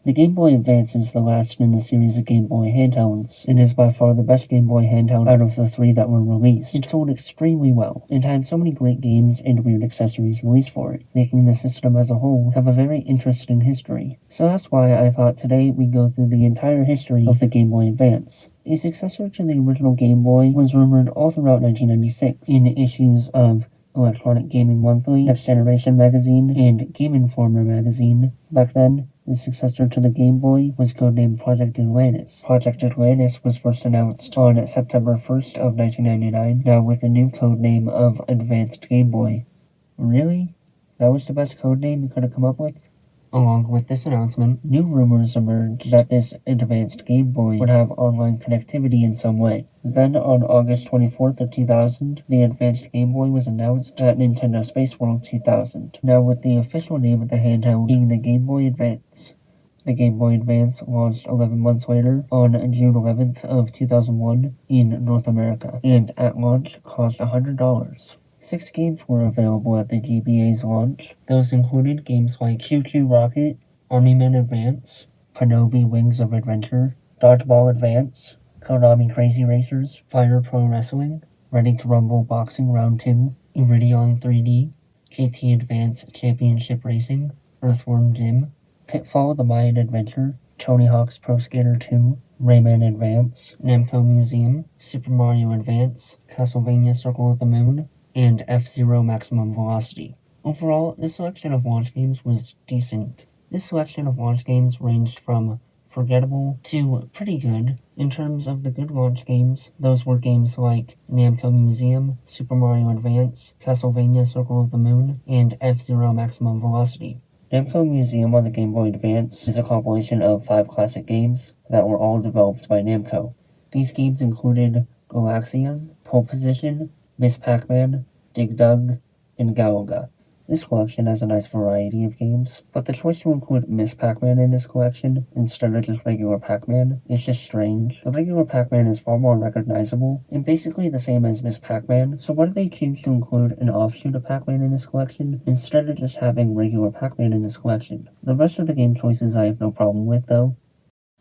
The Game Boy Advance is the last in the series of Game Boy handhelds, and is by far the best Game Boy handheld out of the three that were released. It sold extremely well, and had so many great games and weird accessories released for it, making the system as a whole have a very interesting history. So that's why I thought today we'd go through the entire history of the Game Boy Advance. A successor to the original Game Boy was rumored all throughout 1996 in issues of Electronic Gaming Monthly, Next Generation Magazine, and Game Informer Magazine. Back then, the successor to the Game Boy was codenamed Project Atlantis. Project Atlantis was first announced on September 1st of 1999, now with the new codename of Advanced Game Boy. Really? That was the best codename you could have come up with? Along with this announcement, new rumors emerged that this advanced Game Boy would have online connectivity in some way. Then, on August 24th of 2000, the advanced Game Boy was announced at Nintendo Space World 2000, now with the official name of the handheld being the Game Boy Advance. The Game Boy Advance launched 11 months later on June 11th of 2001 in North America, and at launch cost $100. 6 games were available at the GBA's launch. Those included games like Choo Choo Rocket, Army Men Advance, Kenobi Wings of Adventure, Dodgeball Advance, Konami Crazy Racers, Fire Pro Wrestling, Ready to Rumble Boxing Round 2, Iridion 3D, GT Advance Championship Racing, Earthworm Jim, Pitfall the Mayan Adventure, Tony Hawk's Pro Skater 2, Rayman Advance, Namco Museum, Super Mario Advance, Castlevania Circle of the Moon, and F-Zero Maximum Velocity. Overall, this selection of launch games was decent. This selection of launch games ranged from forgettable to pretty good. In terms of the good launch games, those were games like Namco Museum, Super Mario Advance, Castlevania Circle of the Moon, and F-Zero Maximum Velocity. Namco Museum on the Game Boy Advance is a compilation of 5 classic games that were all developed by Namco. These games included Galaxian, Pole Position, Miss Pac-Man, Dig Dug, and Galaga. This collection has a nice variety of games, but the choice to include Miss Pac-Man in this collection instead of just regular Pac-Man is just strange. The regular Pac-Man is far more recognizable and basically the same as Miss Pac-Man, so why did they choose to include an offshoot of Pac-Man in this collection instead of just having regular Pac-Man in this collection? The rest of the game choices I have no problem with though.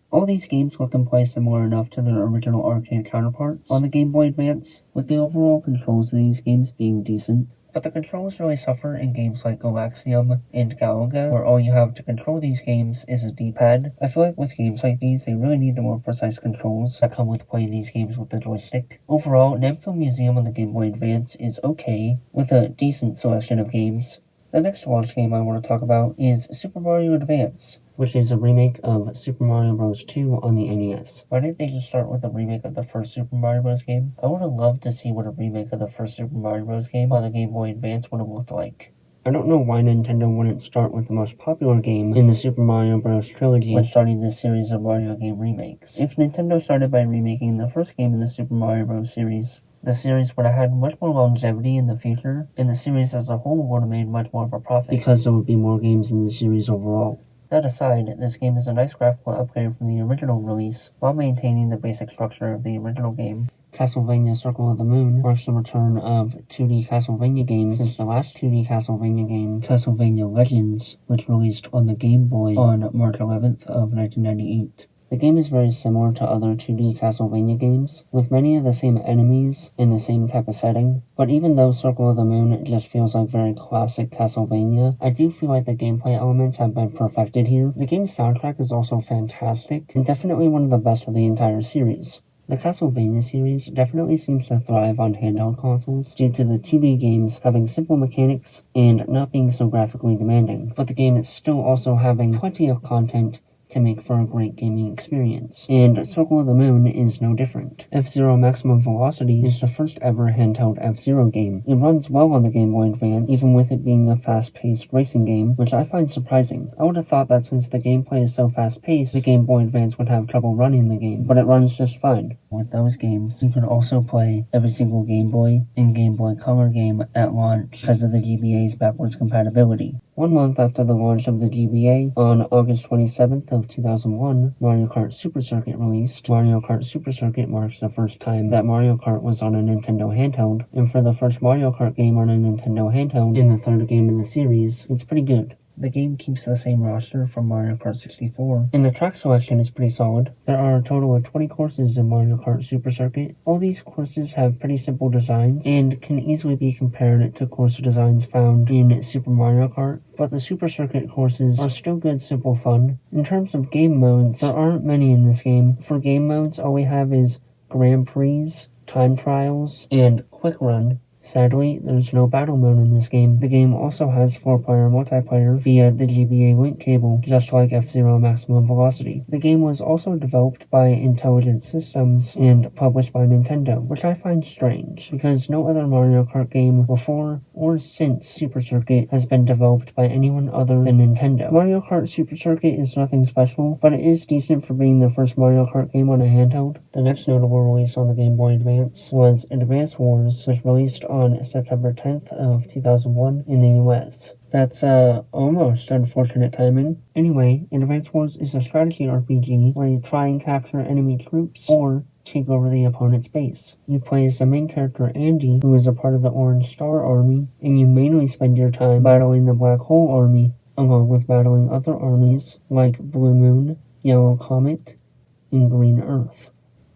All these games look and play similar enough to their original arcade counterparts on the Game Boy Advance, with the overall controls of these games being decent. But the controls really suffer in games like Galaxium and Galaga, where all you have to control these games is a D-pad. I feel like with games like these, they really need the more precise controls that come with playing these games with the joystick. Overall, Namco Museum on the Game Boy Advance is okay, with a decent selection of games. The next launch game I want to talk about is Super Mario Advance, which is a remake of Super Mario Bros. 2 on the NES. Why didn't they just start with a remake of the first Super Mario Bros. Game? I would have loved to see what a remake of the first Super Mario Bros. Game on the Game Boy Advance would have looked like. I don't know why Nintendo wouldn't start with the most popular game in the Super Mario Bros. Trilogy when starting this series of Mario game remakes. If Nintendo started by remaking the first game in the Super Mario Bros. Series, the series would have had much more longevity in the future, and the series as a whole would have made much more of a profit, because there would be more games in the series overall. That aside, this game is a nice graphical upgrade from the original release, while maintaining the basic structure of the original game. Castlevania Circle of the Moon marks the return of 2D Castlevania games since the last 2D Castlevania game, Castlevania Legends, which released on the Game Boy on March 11th of 1998. The game is very similar to other 2D Castlevania games, with many of the same enemies in the same type of setting, but even though Circle of the Moon just feels like very classic Castlevania, I do feel like the gameplay elements have been perfected here. The game's soundtrack is also fantastic, and definitely one of the best of the entire series. The Castlevania series definitely seems to thrive on handheld consoles due to the 2D games having simple mechanics and not being so graphically demanding, but the game is still also having plenty of content to make for a great gaming experience, and Circle of the Moon is no different. F-Zero Maximum Velocity is the first ever handheld F-Zero game. It runs well on the Game Boy Advance, even with it being a fast-paced racing game, which I find surprising. I would have thought that since the gameplay is so fast-paced, the Game Boy Advance would have trouble running the game, but it runs just fine. With those games, you can also play every single Game Boy and Game Boy Color game at launch because of the GBA's backwards compatibility. 1 month after the launch of the GBA, on August 27th of 2001, Mario Kart Super Circuit released. Mario Kart Super Circuit marks the first time that Mario Kart was on a Nintendo handheld, and for the first Mario Kart game on a Nintendo handheld, and the third game in the series, it's pretty good. The game keeps the same roster from Mario Kart 64, and the track selection is pretty solid. There are a total of 20 courses in Mario Kart Super Circuit. All these courses have pretty simple designs, and can easily be compared to course designs found in Super Mario Kart, but the Super Circuit courses are still good, simple fun. In terms of game modes, there aren't many in this game. For game modes, all we have is Grand Prix, Time Trials, and Quick Run. Sadly, there's no battle mode in this game. The game also has 4-player multiplayer via the GBA link cable, just like F-Zero Maximum Velocity. The game was also developed by Intelligent Systems and published by Nintendo, which I find strange, because no other Mario Kart game before or since Super Circuit has been developed by anyone other than Nintendo. Mario Kart Super Circuit is nothing special, but it is decent for being the first Mario Kart game on a handheld. The next notable release on the Game Boy Advance was Advance Wars, which released on September 10th of 2001 in the US. That's almost unfortunate timing. Anyway, Advance Wars is a strategy RPG where you try and capture enemy troops or take over the opponent's base. You play as the main character Andy, who is a part of the Orange Star Army, and you mainly spend your time battling the Black Hole Army, along with battling other armies like Blue Moon, Yellow Comet, and Green Earth.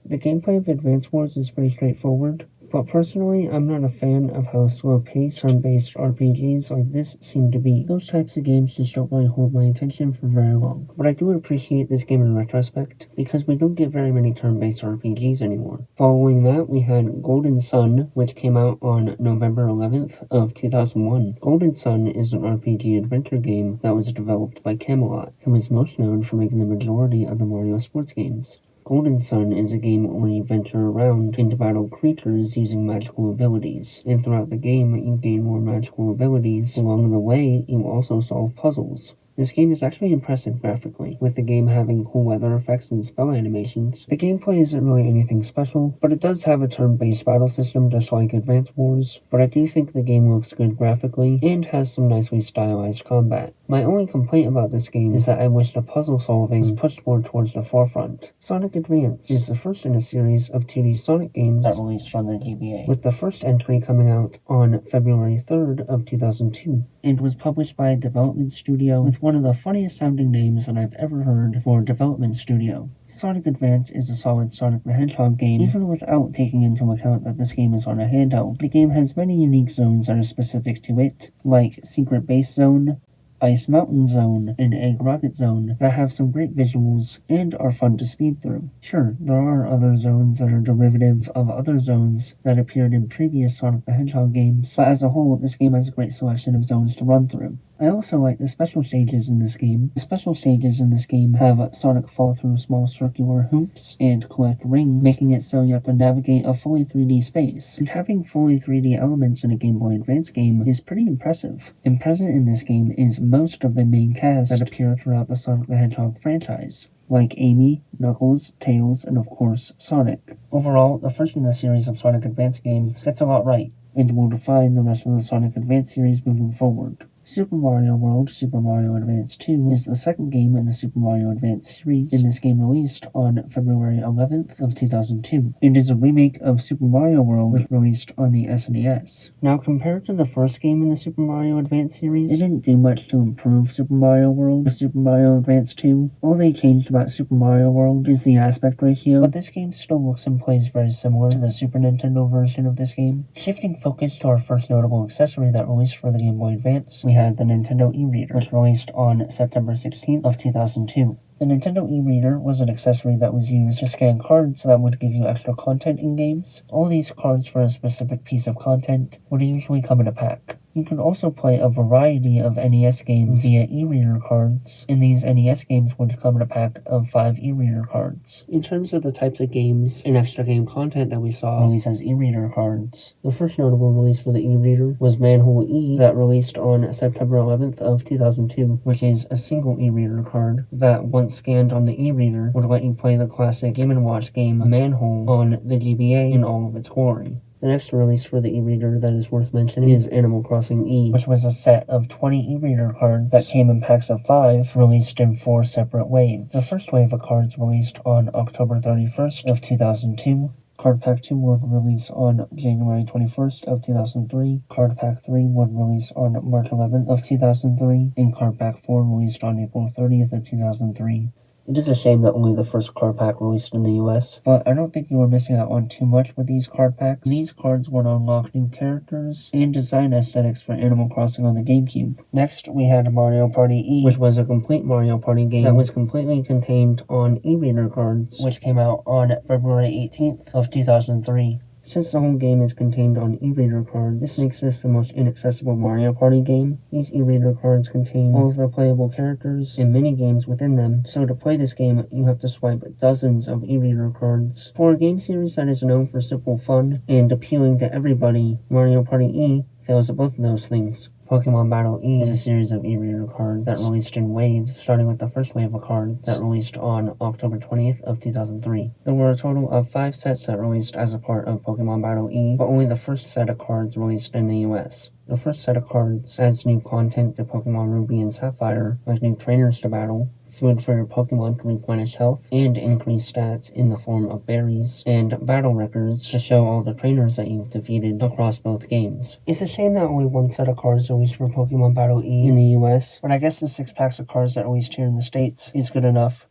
The gameplay of Advance Wars is pretty straightforward, but personally, I'm not a fan of how slow-paced, turn-based RPGs like this seem to be. Those types of games just don't really hold my attention for very long. But I do appreciate this game in retrospect, because we don't get very many turn-based RPGs anymore. Following that, we had Golden Sun, which came out on November 11th of 2001. Golden Sun is an RPG adventure game that was developed by Camelot, who is most known for making the majority of the Mario sports games. Golden Sun is a game where you venture around and battle creatures using magical abilities, and throughout the game you gain more magical abilities. Along the way, you also solve puzzles. This game is actually impressive graphically, with the game having cool weather effects and spell animations. The gameplay isn't really anything special, but it does have a turn-based battle system just like Advance Wars, but I do think the game looks good graphically and has some nicely stylized combat. My only complaint about this game is that I wish the puzzle solving was pushed more towards the forefront. Sonic Advance is the first in a series of 2D Sonic games that released on the GBA, with the first entry coming out on February 3rd of 2002, and was published by a development studio with one of the funniest sounding names that I've ever heard for a development studio. Sonic Advance is a solid Sonic the Hedgehog game, even without taking into account that this game is on a handheld. The game has many unique zones that are specific to it, like Secret Base Zone, Ice Mountain Zone, and Egg Rocket Zone, that have some great visuals and are fun to speed through. Sure, there are other zones that are derivative of other zones that appeared in previous Sonic the Hedgehog games, but as a whole, this game has a great selection of zones to run through. I also like the special stages in this game. The special stages in this game have Sonic fall through small circular hoops and collect rings, making it so you have to navigate a fully 3D space. And having fully 3D elements in a Game Boy Advance game is pretty impressive. And present in this game is most of the main cast that appear throughout the Sonic the Hedgehog franchise, like Amy, Knuckles, Tails, and of course, Sonic. Overall, the first in the series of Sonic Advance games gets a lot right, and will define the rest of the Sonic Advance series moving forward. Super Mario World Super Mario Advance 2 is the second game in the Super Mario Advance series, and this game released on February 11th of 2002. It is a remake of Super Mario World, which released on the SNES. Now, compared to the first game in the Super Mario Advance series, it didn't do much to improve Super Mario World with Super Mario Advance 2. All they changed about Super Mario World is the aspect ratio, but this game still looks and plays very similar to the Super Nintendo version of this game. Shifting focus to our first notable accessory that released for the Game Boy Advance, we had the Nintendo Ereader, which released on September 16th of 2002. The Nintendo Ereader was an accessory that was used to scan cards that would give you extra content in games. All these cards for a specific piece of content would usually come in a pack. You can also play a variety of NES games via Ereader Cards, and these NES games would come in a pack of 5 Ereader Cards. In terms of the types of games and extra game content that we saw released as Ereader Cards, the first notable release for the Ereader was Manhole E, that released on September 11th of 2002, which is a single Ereader card that, once scanned on the Ereader, would let you play the classic Game & Watch game Manhole on the GBA in all of its glory. The next release for the e-reader that is worth mentioning is Animal Crossing E, which was a set of 20 e-reader cards that came in packs of 5, released in 4 separate waves. The first wave of cards released on October 31st of 2002. Card Pack 2 would release on January 21st of 2003, Card Pack 3 would release on March 11th of 2003, and Card Pack 4 released on April 30th of 2003. It is a shame that only the first card pack released in the US, but I don't think you were missing out on too much with these card packs. These cards would unlock new characters and design aesthetics for Animal Crossing on the GameCube. Next, we had Mario Party E, which was a complete Mario Party game that was completely contained on Ereader Cards, which came out on February 18th of 2003. Since the whole game is contained on e-reader cards, this makes this the most inaccessible Mario Party game. These e-reader cards contain all of the playable characters and mini-games within them, so to play this game, you have to swipe dozens of e-reader cards. For a game series that is known for simple fun and appealing to everybody, Mario Party E fails at both of those things. Pokemon Battle E is a series of e-reader cards that released in waves, starting with the first wave of cards that released on October 20th of 2003. There were a total of 5 sets that released as a part of Pokemon Battle E, but only the first set of cards released in the US. The first set of cards adds new content to Pokemon Ruby and Sapphire, like new trainers to battle, food for your Pokemon to replenish health, and increase stats in the form of berries, and battle records to show all the trainers that you've defeated across both games. It's a shame that only one set of cards released for Pokemon Battle E in the US, but I guess the 6 packs of cards that released here in the States is good enough.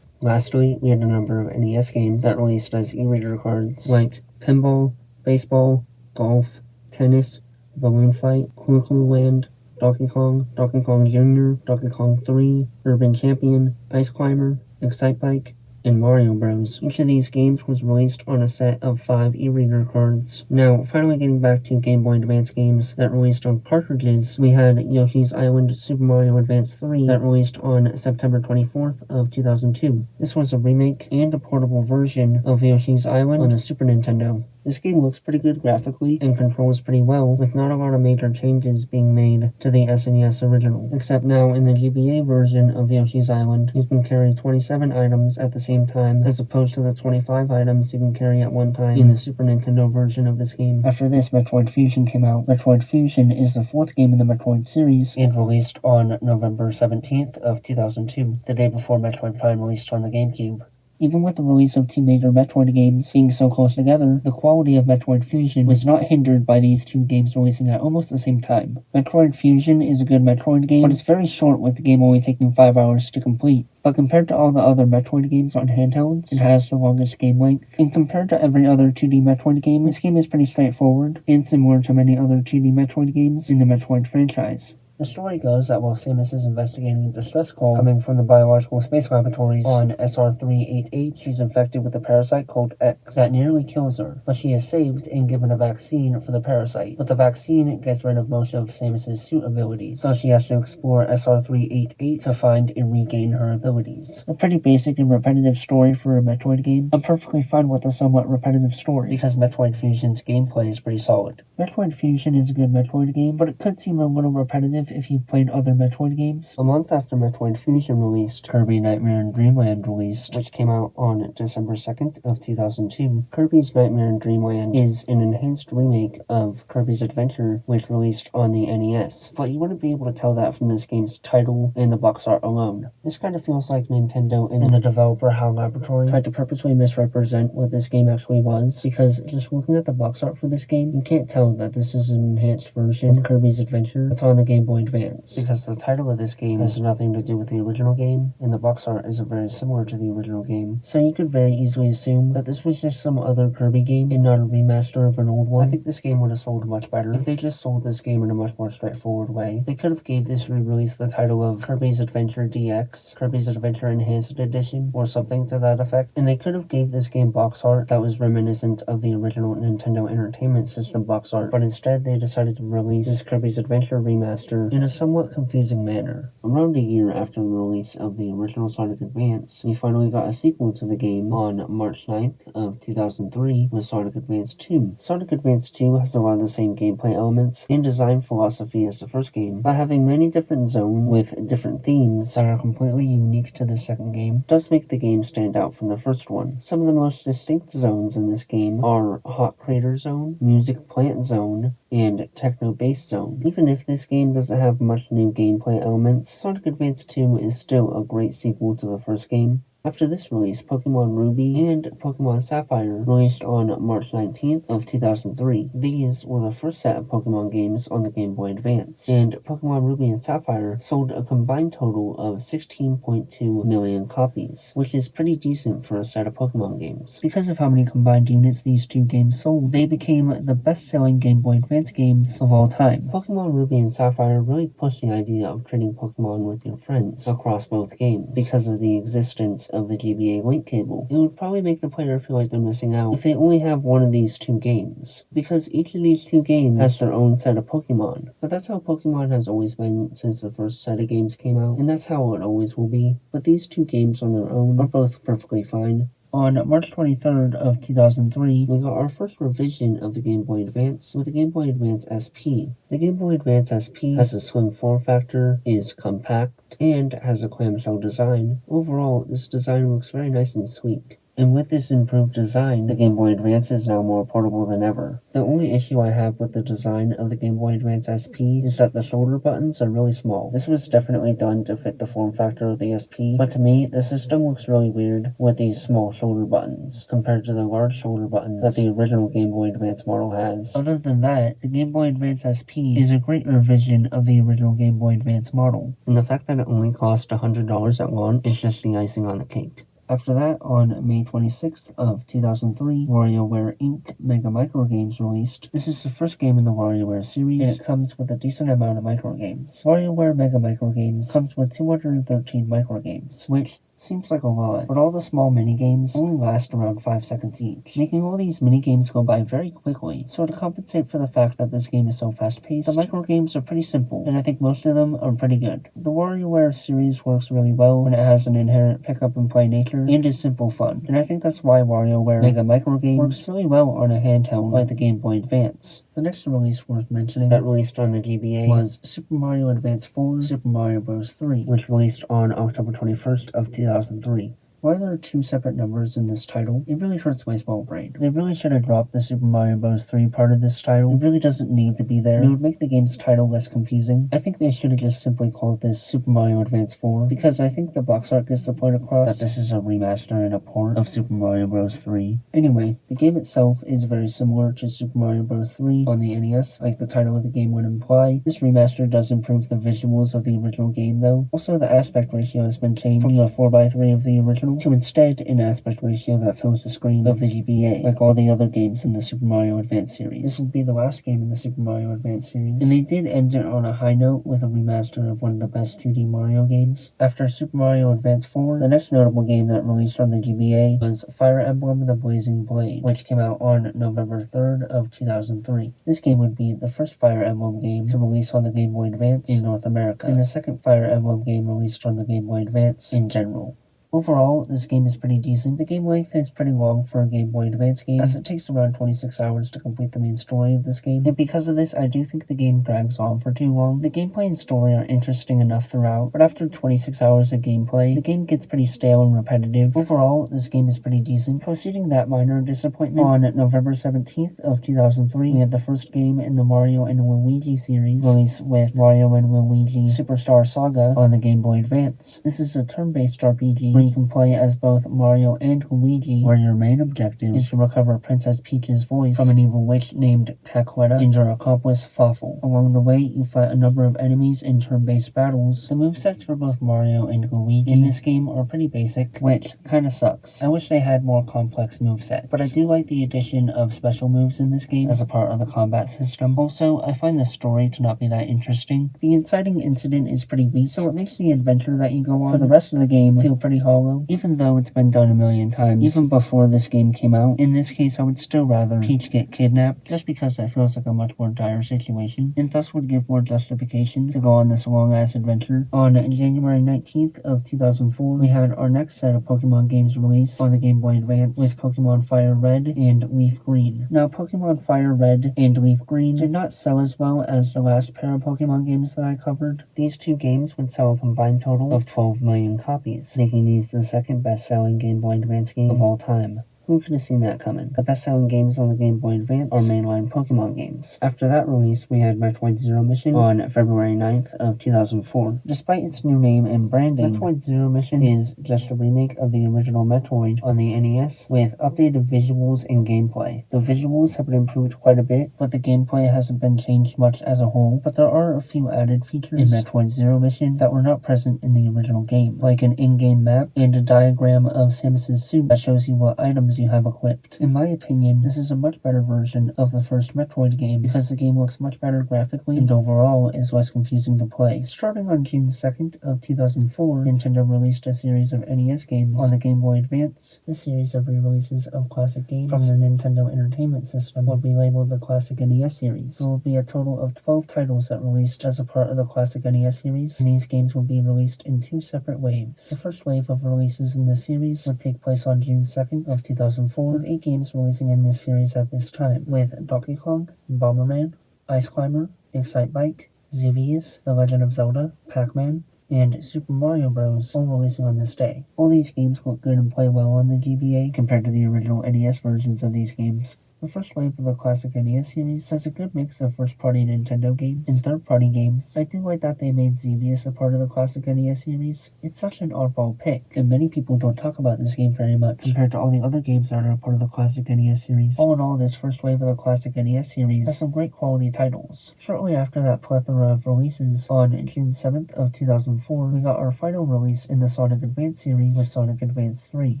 Lastly, we had a number of NES games that released as e-reader cards, like Pinball, Baseball, Golf, Tennis, Balloon Fight, Clue Land, Donkey Kong Jr., Donkey Kong 3, Urban Champion, Ice Climber, Excitebike, and Mario Bros. Each of these games was released on a set of 5 e-reader cards. Now, finally getting back to Game Boy Advance games that released on cartridges, we had Yoshis Island Super Mario Advance 3 that released on September 24th of 2002. This was a remake and a portable version of Yoshi's Island on the Super Nintendo. This game looks pretty good graphically and controls pretty well, with not a lot of major changes being made to the SNES original. Except now in the GBA version of Yoshi's Island, you can carry 27 items at the same time, as opposed to the 25 items you can carry at one time in the Super Nintendo version of this game. After this, Metroid Fusion came out. Metroid Fusion is the 4th game in the Metroid series, and released on November 17th of 2002, the day before Metroid Prime released on the GameCube. Even with the release of 2 major Metroid games being so close together, the quality of Metroid Fusion was not hindered by these 2 games releasing at almost the same time. Metroid Fusion is a good Metroid game, but it's very short, with the game only taking 5 hours to complete. But compared to all the other Metroid games on handhelds, it has the longest game length. And compared to every other 2D Metroid game, this game is pretty straightforward, and similar to many other 2D Metroid games in the Metroid franchise. The story goes that while Samus is investigating a distress call coming from the biological space laboratories on SR-388, she's infected with a parasite called X that nearly kills her, but she is saved and given a vaccine for the parasite. But the vaccine gets rid of most of Samus's suit abilities, so she has to explore SR-388 to find and regain her abilities. A pretty basic and repetitive story for a Metroid game. I'm perfectly fine with a somewhat repetitive story, because Metroid Fusion's gameplay is pretty solid. Metroid Fusion is a good Metroid game, but it could seem a little repetitive if you've played other Metroid games. A month after Metroid Fusion released, Kirby Nightmare in Dreamland released, which came out on December 2nd of 2002. Kirby's Nightmare in Dreamland is an enhanced remake of Kirby's Adventure, which released on the NES, but you wouldn't be able to tell that from this game's title and the box art alone. This kind of feels like Nintendo and the developer HAL Laboratory tried to purposely misrepresent what this game actually was, because just looking at the box art for this game, you can't tell that this is an enhanced version of Kirby's Adventure that's on the Game Boy Advance, because the title of this game has nothing to do with the original game, and the box art isn't very similar to the original game, so you could very easily assume that this was just some other Kirby game and not a remaster of an old one. I think this game would have sold much better if they just sold this game in a much more straightforward way. They could have gave this re-release the title of Kirby's Adventure DX, Kirby's Adventure Enhanced Edition, or something to that effect, and they could have gave this game box art that was reminiscent of the original Nintendo Entertainment System box art, but instead they decided to release this Kirby's Adventure remaster in a somewhat confusing manner. Around a year after the release of the original Sonic Advance, we finally got a sequel to the game on March 9th of 2003 with Sonic Advance 2. Sonic Advance 2 has a lot of the same gameplay elements and design philosophy as the first game, but having many different zones with different themes that are completely unique to the second game does make the game stand out from the first one. Some of the most distinct zones in this game are Hot Crater Zone, Music Plant Zone, and Techno Bass Zone. Even if this game doesn't have much new gameplay elements, Sonic Advance 2 is still a great sequel to the first game. After this release, Pokemon Ruby and Pokemon Sapphire released on March 19th of 2003. These were the first set of Pokemon games on the Game Boy Advance, and Pokemon Ruby and Sapphire sold a combined total of 16.2 million copies, which is pretty decent for a set of Pokemon games. Because of how many combined units these two games sold, they became the best-selling Game Boy Advance games of all time. Pokemon Ruby and Sapphire really pushed the idea of trading Pokemon with your friends across both games because of the existence of the GBA link cable. It would probably make the player feel like they're missing out if they only have one of these two games, because each of these two games has their own set of Pokemon. But that's how Pokemon has always been since the first set of games came out, and that's how it always will be. But these two games on their own are both perfectly fine. On March 23rd of 2003, we got our first revision of the Game Boy Advance with the Game Boy Advance SP. The Game Boy Advance SP has a slim form factor, is compact, and has a clamshell design. Overall, this design looks very nice and sleek. And with this improved design, the Game Boy Advance is now more portable than ever. The only issue I have with the design of the Game Boy Advance SP is that the shoulder buttons are really small. This was definitely done to fit the form factor of the SP, but to me, the system looks really weird with these small shoulder buttons compared to the large shoulder buttons that the original Game Boy Advance model has. Other than that, the Game Boy Advance SP is a great revision of the original Game Boy Advance model, and the fact that it only cost $100 at launch is just the icing on the cake. After that, on May 26th of 2003, WarioWare Inc. Mega Micro Games released. This is the first game in the WarioWare series, and it comes with a decent amount of micro games. WarioWare Mega Micro Games comes with 213 micro games, which seems like a lot, but all the small mini-games only last around 5 seconds each, making all these mini-games go by very quickly. So to compensate for the fact that this game is so fast-paced, the micro-games are pretty simple, and I think most of them are pretty good. The WarioWare series works really well when it has an inherent pick-up-and-play nature, and is simple fun, and I think that's why WarioWare Mega Micro Games works really well on a handheld like the Game Boy Advance. The next release worth mentioning that released on the GBA was Super Mario Advance 4 Super Mario Bros. 3, which released on October 21st of 2003. Why there are two separate numbers in this title, it really hurts my small brain. They really should have dropped the Super Mario Bros. 3 part of this title. It really doesn't need to be there. It would make the game's title less confusing. I think they should have just simply called this Super Mario Advance 4, because I think the box art gets the point across that this is a remaster and a port of Super Mario Bros. 3. Anyway, the game itself is very similar to Super Mario Bros. 3 on the NES, like the title of the game would imply. This remaster does improve the visuals of the original game though. Also, the aspect ratio has been changed from the 4:3 of the original to instead an aspect ratio that fills the screen of the GBA, like all the other games in the Super Mario Advance series. This will be the last game in the Super Mario Advance series, and they did end it on a high note with a remaster of one of the best 2D Mario games. After Super Mario Advance 4, the next notable game that released on the GBA was Fire Emblem The Blazing Blade, which came out on November 3rd of 2003. This game would be the first Fire Emblem game to release on the Game Boy Advance in North America, and the second Fire Emblem game released on the Game Boy Advance in general. Overall, this game is pretty decent. The game length is pretty long for a Game Boy Advance game, as it takes around 26 hours to complete the main story of this game, and because of this, I do think the game drags on for too long. The gameplay and story are interesting enough throughout, but after 26 hours of gameplay, the game gets pretty stale and repetitive. Overall, this game is pretty decent. Proceeding that minor disappointment, on November 17th of 2003, we had the first game in the Mario and Luigi series, released with Mario and Luigi Superstar Saga on the Game Boy Advance. This is a turn-based RPG where you can play as both Mario and Luigi, where your main objective is to recover Princess Peach's voice from an evil witch named Caqueta and her accomplice Fawful. Along the way, you fight a number of enemies in turn-based battles. The movesets for both Mario and Luigi in this game are pretty basic, which kinda sucks. I wish they had more complex movesets, but I do like the addition of special moves in this game as a part of the combat system. Also, I find the story to not be that interesting. The inciting incident is pretty weak, so it makes the adventure that you go on for the rest of the game feel pretty hollow, even though it's been done a million times, even before this game came out. In this case, I would still rather Peach get kidnapped, just because that feels like a much more dire situation, and thus would give more justification to go on this long-ass adventure. On January 19th of 2004, we had our next set of Pokemon games released on the Game Boy Advance with Pokemon Fire Red and Leaf Green. Now, Pokemon Fire Red and Leaf Green did not sell as well as the last pair of Pokemon games that I covered. These two games would sell a combined total of 12 million copies, making these the second best-selling Game Boy Advance game of all time. Who could have seen that coming? The best-selling games on the Game Boy Advance are mainline Pokemon games. After that release, we had Metroid Zero Mission on February 9th of 2004. Despite its new name and branding, Metroid Zero Mission is just a remake of the original Metroid on the NES with updated visuals and gameplay. The visuals have been improved quite a bit, but the gameplay hasn't been changed much as a whole, but there are a few added features in Metroid Zero Mission that were not present in the original game, like an in-game map and a diagram of Samus's suit that shows you what items you have equipped. In my opinion, this is a much better version of the first Metroid game because the game looks much better graphically and overall is less confusing to play. Starting on June 2nd of 2004, Nintendo released a series of NES games on the Game Boy Advance. This series of re-releases of classic games from the Nintendo Entertainment System will be labeled the Classic NES Series. There will be a total of 12 titles that released as a part of the Classic NES Series, and these games will be released in two separate waves. The first wave of releases in this series would take place on June 2nd of 2004, with 8 games releasing in this series at this time, with Donkey Kong, Bomberman, Ice Climber, Excite Bike, Xevious, The Legend of Zelda, Pac-Man, and Super Mario Bros. All releasing on this day. All these games look good and play well on the GBA compared to the original NES versions of these games. The first wave of the Classic NES series has a good mix of first-party Nintendo games and third-party games. I do like that they made Xevious a part of the Classic NES series. It's such an oddball pick, and many people don't talk about this game very much compared to all the other games that are a part of the Classic NES series. All in all, this first wave of the Classic NES series has some great quality titles. Shortly after that plethora of releases, on June 7th of 2004, we got our final release in the Sonic Advance series with Sonic Advance 3.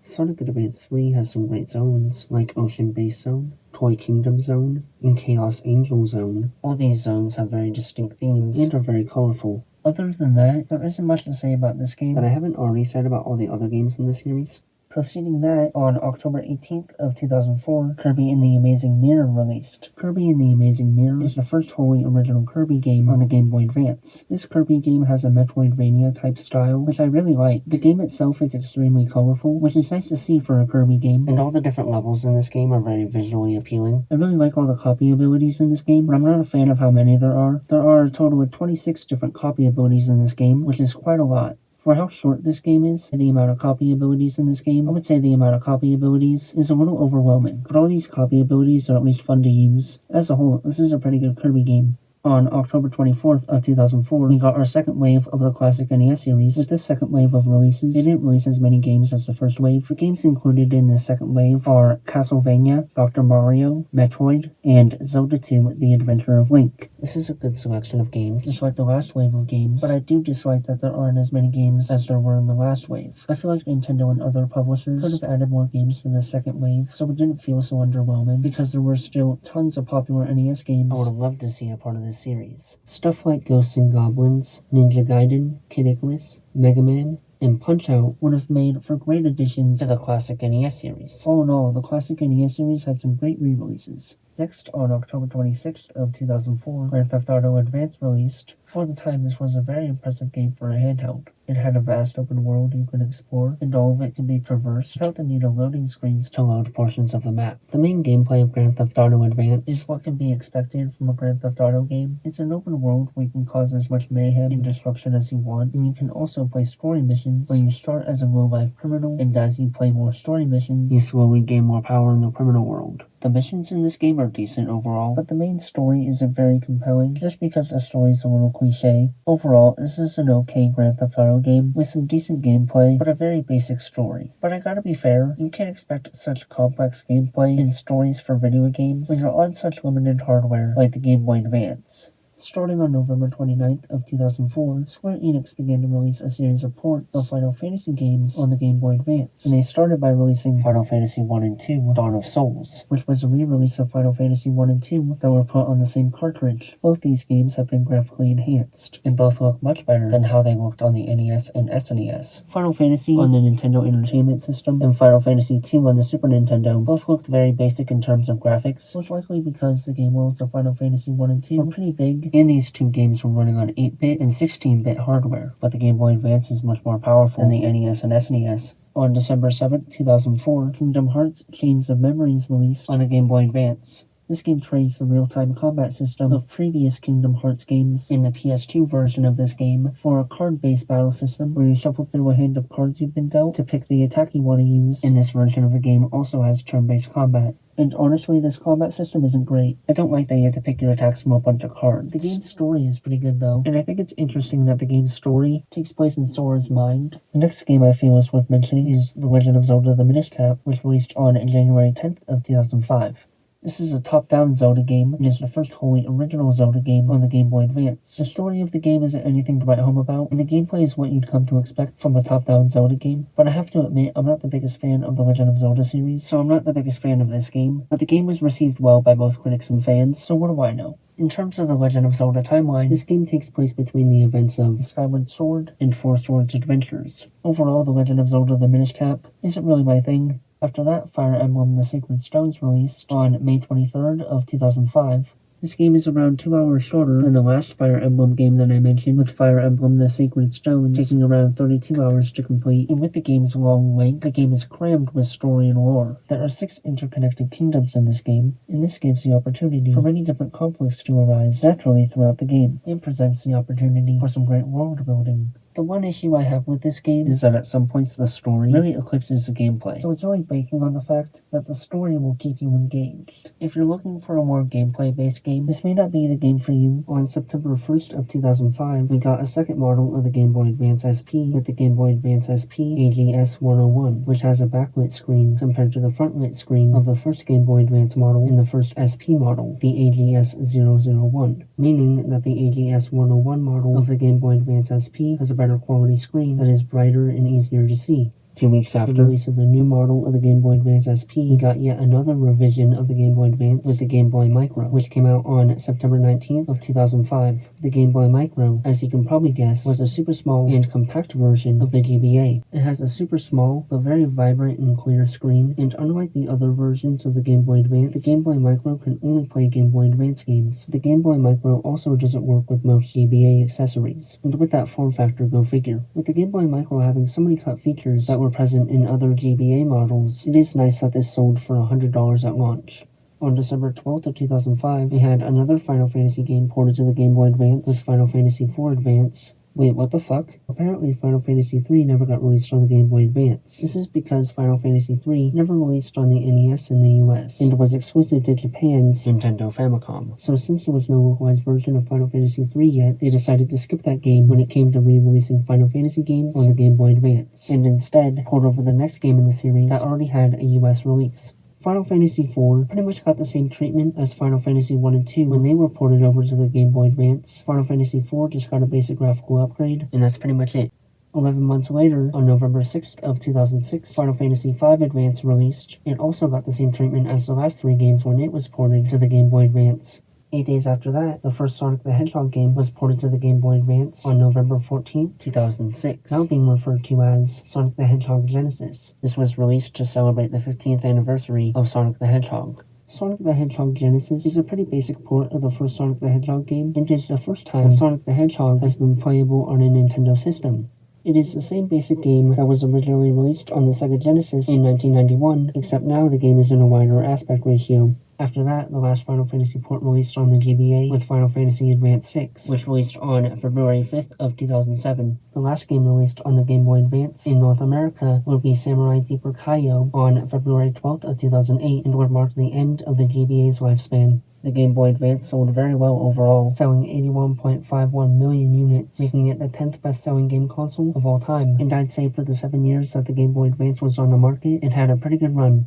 Sonic Advance 3 has some great zones, like Ocean Base Zone, Toy Kingdom Zone, and Chaos Angel Zone. All these zones have very distinct themes and are very colorful. Other than that, there isn't much to say about this game that I haven't already said about all the other games in the series. Preceding that, on October 18th of 2004, Kirby and the Amazing Mirror released. Kirby and the Amazing Mirror is the first wholly original Kirby game on the Game Boy Advance. This Kirby game has a Metroidvania-type style, which I really like. The game itself is extremely colorful, which is nice to see for a Kirby game, and all the different levels in this game are very visually appealing. I really like all the copy abilities in this game, but I'm not a fan of how many there are. There are a total of 26 different copy abilities in this game, which is quite a lot. For how short this game is, and the amount of copy abilities in this game, I would say the amount of copy abilities is a little overwhelming, but all these copy abilities are at least fun to use. As a whole, this is a pretty good Kirby game. On October 24th of 2004, we got our second wave of the Classic NES series. With this second wave of releases, they didn't release as many games as the first wave. The games included in the second wave are Castlevania, Dr. Mario, Metroid, and Zelda 2: The Adventure of Link. This is a good selection of games, just like the last wave of games, but I do dislike that there aren't as many games as there were in the last wave. I feel like Nintendo and other publishers could have added more games to the second wave, so it didn't feel so underwhelming, because there were still tons of popular NES games I would have loved to see a part of this series. Stuff like Ghosts and Goblins, Ninja Gaiden, Kid Icarus, Mega Man, and Punch-Out would have made for great additions to the Classic NES series. All in all, the Classic NES series had some great re-releases. Next, on October 26th of 2004, Grand Theft Auto Advance released. For the time, this was a very impressive game for a handheld. It had a vast open world you could explore, and all of it could be traversed without the need of loading screens to load portions of the map. The main gameplay of Grand Theft Auto Advance is what can be expected from a Grand Theft Auto game. It's an open world where you can cause as much mayhem and destruction as you want, and you can also play story missions where you start as a low-life criminal, and as you play more story missions, you slowly gain more power in the criminal world. The missions in this game are decent overall, but the main story isn't very compelling, just because the story's a little cliche. Overall, this is an okay Grand Theft Auto game, with some decent gameplay, but a very basic story. But I gotta be fair, you can't expect such complex gameplay and stories for video games when you're on such limited hardware like the Game Boy Advance. Starting on November 29th of 2004, Square Enix began to release a series of ports of Final Fantasy games on the Game Boy Advance, and they started by releasing Final Fantasy 1 and 2 Dawn of Souls, which was a re-release of Final Fantasy 1 and 2 that were put on the same cartridge. Both these games have been graphically enhanced, and both look much better than how they looked on the NES and SNES. Final Fantasy on the Nintendo Entertainment System and Final Fantasy 2 on the Super Nintendo both looked very basic in terms of graphics, most likely because the game worlds of Final Fantasy 1 and 2 were pretty big, and these two games were running on 8-bit and 16-bit hardware, but the Game Boy Advance is much more powerful than the NES and SNES. On December 7, 2004, Kingdom Hearts Chains of Memories released on the Game Boy Advance. This game trades the real-time combat system of previous Kingdom Hearts games in the PS2 version of this game for a card-based battle system where you shuffle through a hand of cards you've been dealt to pick the attack you want to use, and this version of the game also has turn-based combat. And honestly, this combat system isn't great. I don't like that you have to pick your attacks from a bunch of cards. The game's story is pretty good though, and I think it's interesting that the game's story takes place in Sora's mind. The next game I feel is worth mentioning is The Legend of Zelda: The Minish Cap, which released on January 10th of 2005. This is a top-down Zelda game, and is the first wholly original Zelda game on the Game Boy Advance. The story of the game isn't anything to write home about, and the gameplay is what you'd come to expect from a top-down Zelda game, but I have to admit, I'm not the biggest fan of the Legend of Zelda series, so I'm not the biggest fan of this game, but the game was received well by both critics and fans, so what do I know? In terms of the Legend of Zelda timeline, this game takes place between the events of Skyward Sword and Four Swords Adventures. Overall, the Legend of Zelda: The Minish Cap isn't really my thing. After that, Fire Emblem: The Sacred Stones released on May 23rd of 2005. This game is around 2 hours shorter than the last Fire Emblem game that I mentioned, with Fire Emblem: The Sacred Stones taking around 32 hours to complete, and with the game's long length, the game is crammed with story and lore. There are 6 interconnected kingdoms in this game, and this gives the opportunity for many different conflicts to arise naturally throughout the game, and presents the opportunity for some great world building. The one issue I have with this game is that at some points the story really eclipses the gameplay, so it's really banking on the fact that the story will keep you engaged. If you're looking for a more gameplay-based game, this may not be the game for you. On September 1st of 2005, we got a second model of the Game Boy Advance SP with the Game Boy Advance SP AGS 101, which has a backlit screen compared to the frontlit screen of the first Game Boy Advance model and the first SP model, the AGS 001, meaning that the AGS 101 model of the Game Boy Advance SP has a better quality screen that is brighter and easier to see. 2 weeks after the release of the new model of the Game Boy Advance SP, we got yet another revision of the Game Boy Advance with the Game Boy Micro, which came out on September 19th of 2005. The Game Boy Micro, as you can probably guess, was a super small and compact version of the GBA. It has a super small but very vibrant and clear screen, and unlike the other versions of the Game Boy Advance, the Game Boy Micro can only play Game Boy Advance games. The Game Boy Micro also doesn't work with most GBA accessories, and with that form factor, go figure. With the Game Boy Micro having so many cut features that were present in other GBA models, it is nice that this sold for $100 at launch. On December 12th of 2005, we had another Final Fantasy game ported to the Game Boy Advance with Final Fantasy IV Advance. Wait, what the fuck? Apparently Final Fantasy III never got released on the Game Boy Advance. This is because Final Fantasy III never released on the NES in the US, and was exclusive to Japan's Nintendo Famicom. So since there was no localized version of Final Fantasy III yet, they decided to skip that game when it came to re-releasing Final Fantasy games on the Game Boy Advance, and instead port over the next game in the series that already had a US release. Final Fantasy IV pretty much got the same treatment as Final Fantasy 1 and 2 when they were ported over to the Game Boy Advance. Final Fantasy IV just got a basic graphical upgrade, and that's pretty much it. 11 months later, on November 6th of 2006, Final Fantasy V Advance released. It also got the same treatment as the last 3 games when it was ported to the Game Boy Advance. 8 days after that, the first Sonic the Hedgehog game was ported to the Game Boy Advance on November 14th, 2006, now being referred to as Sonic the Hedgehog Genesis. This was released to celebrate the 15th anniversary of Sonic the Hedgehog. Sonic the Hedgehog Genesis is a pretty basic port of the first Sonic the Hedgehog game, and is the first time Sonic the Hedgehog has been playable on a Nintendo system. It is the same basic game that was originally released on the Sega Genesis in 1991, except now the game is in a wider aspect ratio. After that, the last Final Fantasy port released on the GBA with Final Fantasy Advance 6, which released on February 5th of 2007. The last game released on the Game Boy Advance in North America would be Samurai Deeper Kaiyo on February 12th of 2008, and would mark the end of the GBA's lifespan. The Game Boy Advance sold very well overall, selling 81.51 million units, making it the 10th best-selling game console of all time. And I'd say for the 7 years that the Game Boy Advance was on the market, it had a pretty good run.